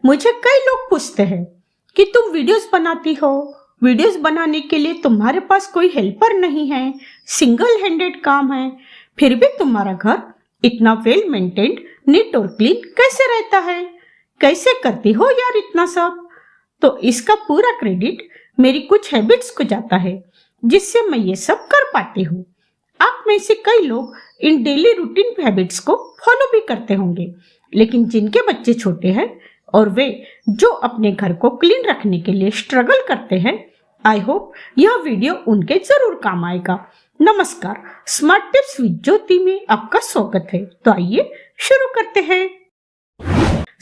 मुझे कई लोग पूछते हैं कि तुम वीडियोस बनाती हो, वीडियोस बनाने के लिए तुम्हारे पास कोई हेल्पर नहीं है, सिंगल हैंडेड काम है, फिर भी तुम्हारा घर इतना वेल मेंटेन्ड, नीट और क्लीन कैसे रहता है? कैसे करती हो यार इतना सब? तो इसका पूरा क्रेडिट मेरी कुछ हैबिट्स को जाता है, जिससे मैं ये सब कर पाती हूँ। आप में से कई लोग इन डेली रूटीन हैबिट्स को फॉलो भी करते होंगे, लेकिन जिनके बच्चे छोटे हैं और वे जो अपने घर को क्लीन रखने के लिए स्ट्रगल करते हैं, आई होप यह वीडियो उनके जरूर काम आएगा। नमस्कार, स्मार्ट टिप्स विद ज्योति में आपका स्वागत है। तो आइए शुरू करते हैं।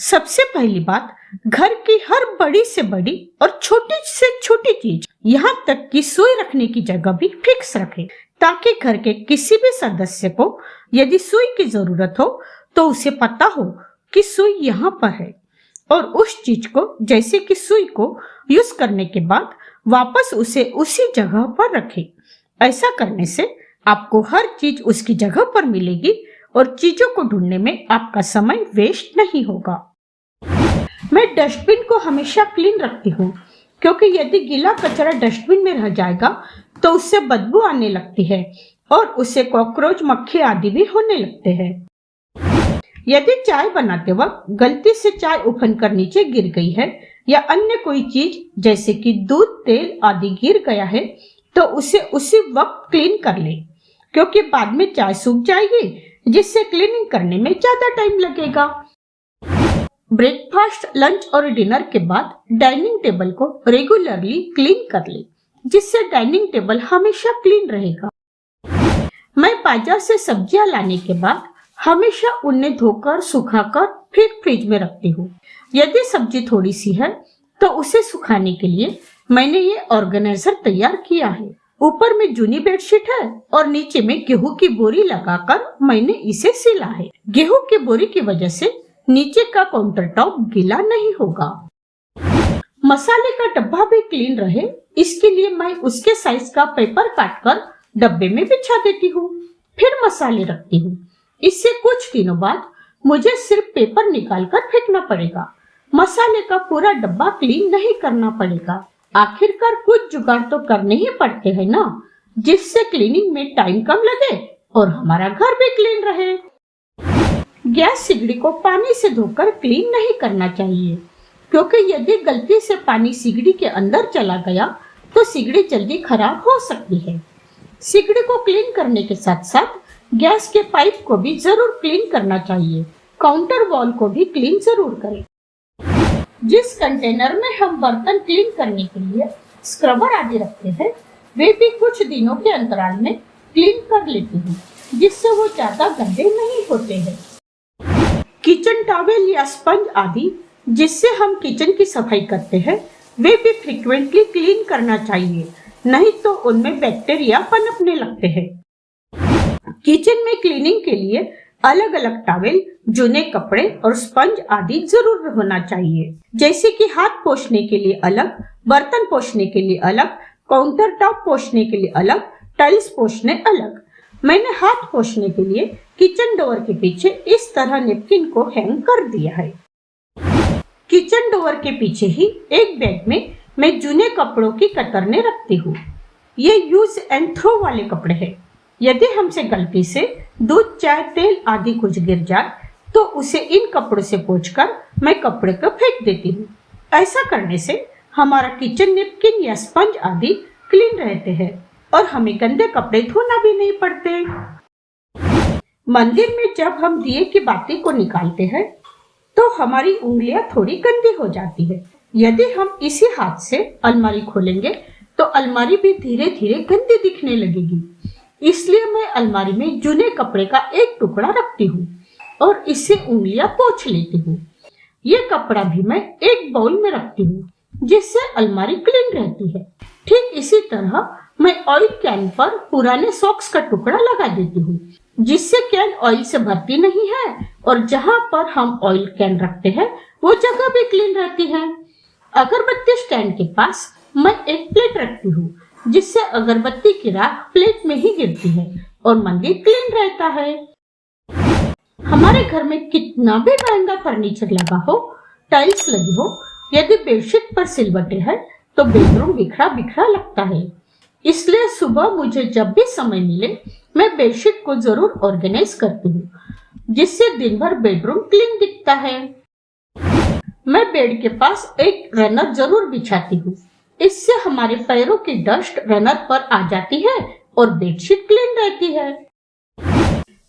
सबसे पहली बात, घर की हर बड़ी से बड़ी और छोटी से छोटी चीज, यहाँ तक कि सुई रखने की जगह भी फिक्स रखें, ताकि घर के किसी भी सदस्य को यदि सुई की जरूरत हो तो उसे पता हो कि सुई यहाँ पर है, और उस चीज को जैसे कि सुई को यूज करने के बाद वापस उसे उसी जगह पर रखें। ऐसा करने से आपको हर चीज उसकी जगह पर मिलेगी और चीजों को ढूंढने में आपका समय वेस्ट नहीं होगा। मैं डस्टबिन को हमेशा क्लीन रखती हूँ, क्योंकि यदि गीला कचरा डस्टबिन में रह जाएगा तो उससे बदबू आने लगती है और उससे कॉकरोच, मक्खी आदि भी होने लगते हैं। यदि चाय बनाते वक्त गलती से चाय उफन कर नीचे गिर गई है या अन्य कोई चीज जैसे कि दूध, तेल आदि गिर गया है, तो उसे उसी वक्त क्लीन कर ले, क्योंकि बाद में चाय सूख जाएगी, जिससे क्लीनिंग करने में ज्यादा टाइम लगेगा। ब्रेकफास्ट, लंच और डिनर के बाद डाइनिंग टेबल को रेगुलरली क्लीन कर ले, जिससे डाइनिंग टेबल हमेशा क्लीन रहेगा। मैं बाजार से सब्जियां लाने के बाद हमेशा उन्हें धोकर, सुखाकर फिर फ्रिज में रखती हूँ। यदि सब्जी थोड़ी सी है तो उसे सुखाने के लिए मैंने ये ऑर्गेनाइजर तैयार किया है। ऊपर में जूनी बेडशीट है और नीचे में गेहूं की बोरी लगाकर मैंने इसे सिला है। गेहूं की बोरी की वजह से नीचे का काउंटर टॉप गीला नहीं होगा। मसाले का डब्बा भी क्लीन रहे, इसके लिए मैं उसके साइज का पेपर काटकर डब्बे में बिछा देती हूँ, फिर मसाले रखती हूँ। इससे कुछ दिनों बाद मुझे सिर्फ पेपर निकालकर फेंकना पड़ेगा, मसाले का पूरा डब्बा क्लीन नहीं करना पड़ेगा। आखिरकार कुछ जुगाड़ तो करने ही पड़ते हैं ना, जिससे क्लीनिंग में टाइम कम लगे और हमारा घर भी क्लीन रहे। गैस सिगड़ी को पानी से धोकर क्लीन नहीं करना चाहिए, क्योंकि यदि गलती से पानी सिगड़ी के अंदर चला गया तो सिगड़ी जल्दी खराब हो सकती है। सिगड़ी को क्लीन करने के साथ साथ गैस के पाइप को भी जरूर क्लीन करना चाहिए। काउंटर वॉल को भी क्लीन जरूर करें। जिस कंटेनर में हम बर्तन क्लीन करने के लिए स्क्रबर आदि रखते हैं, वे भी कुछ दिनों के अंतराल में क्लीन कर लेती हूँ, जिससे वो ज्यादा गंदे नहीं होते हैं। किचन टॉवेल या स्पंज आदि जिससे हम किचन की सफाई करते हैं, वे भी फ्रीक्वेंटली क्लीन करना चाहिए, नहीं तो उनमें बैक्टीरिया पनपने लगते हैं। किचन में क्लीनिंग के लिए अलग अलग टॉवेल, जूने कपड़े और स्पंज आदि जरूर होना चाहिए, जैसे कि हाथ पोंछने के लिए अलग, बर्तन पोंछने के लिए अलग, काउंटर टॉप पोंछने के लिए अलग, टाइल्स पोंछने अलग। मैंने हाथ पोंछने के लिए किचन डोर के पीछे इस तरह नैपकिन को हैंग कर दिया है। किचन डोर के पीछे ही एक बैग में मैं जूने कपड़ों की कतरने रखती हूँ। ये यूज एंड थ्रो वाले कपड़े हैं। यदि हमसे गलती से दूध, चाय, तेल आदि कुछ गिर जाए तो उसे इन कपड़ों से पोंछकर मैं कपड़े को फेंक देती हूँ। ऐसा करने से हमारा किचन नैपकिन या स्पंज आदि क्लीन रहते हैं और हमें गंदे कपड़े धोना भी नहीं पड़ते। मंदिर में जब हम दिए की बाती को निकालते हैं तो हमारी उंगलियां थोड़ी गंदी हो जाती है। यदि हम इसी हाथ से अलमारी खोलेंगे तो अलमारी भी धीरे धीरे गंदी दिखने लगेगी। इसलिए मैं अलमारी में जूने कपड़े का एक टुकड़ा रखती हूँ और इससे उंगलियां पोंछ लेती हूँ। ये कपड़ा भी मैं एक बाउल में रखती हूँ, जिससे अलमारी क्लीन रहती है। ठीक इसी तरह मैं ऑयल कैन पर पुराने सॉक्स का टुकड़ा लगा देती हूँ, जिससे कैन ऑयल से भरती नहीं है और जहाँ पर हम ऑयल कैन रखते हैं वो जगह भी क्लीन रहती है। अगरबत्ती स्टैंड के पास मैं एक प्लेट रखती हूँ, जिससे अगरबत्ती की राख प्लेट में ही गिरती है और मंदिर क्लीन रहता है। हमारे घर में कितना भी महंगा फर्नीचर लगा हो, टाइल्स लगी हो, यदि बेडशीट पर सिलवटें हैं तो बेडरूम बिखरा बिखरा लगता है। इसलिए सुबह मुझे जब भी समय मिले मैं बेडशीट को जरूर ऑर्गेनाइज करती हूँ, जिससे दिन भर बेडरूम क्लीन दिखता है। मैं बेड के पास एक रनर जरूर बिछाती हूँ। इससे हमारे पैरों की डस्ट रनर पर आ जाती है और बेडशीट क्लीन रहती है।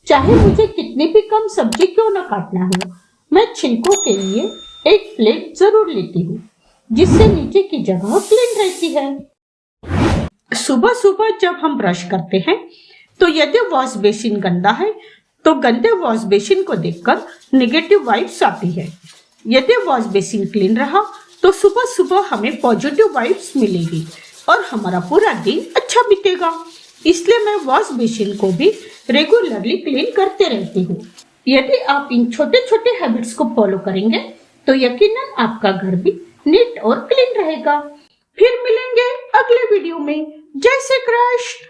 चाहे मुझे कितनी भी कम सब्जी क्यों न काटना हो, मैं छिलकों के लिए एक प्लेट जरूर लेती हूँ, जिससे नीचे की जगह क्लीन रहती है। सुबह सुबह जब हम ब्रश करते हैं तो यदि वॉश बेसिन गंदा है तो गंदे वॉश बेसिन को देखकर नेगेटिव वाइब्स आती है। यदि वॉश बेसिन क्लीन रहा तो सुबह सुबह हमें पॉजिटिव वाइब्स मिलेगी और हमारा पूरा दिन अच्छा बीतेगा। इसलिए मैं वॉश बेसिन को भी रेगुलरली क्लीन करते रहती हूँ। यदि आप इन छोटे छोटे हैबिट्स को फॉलो करेंगे तो यकीनन आपका घर भी नीट और क्लीन रहेगा। फिर मिलेंगे अगले वीडियो में। जय श्री कृष्ण।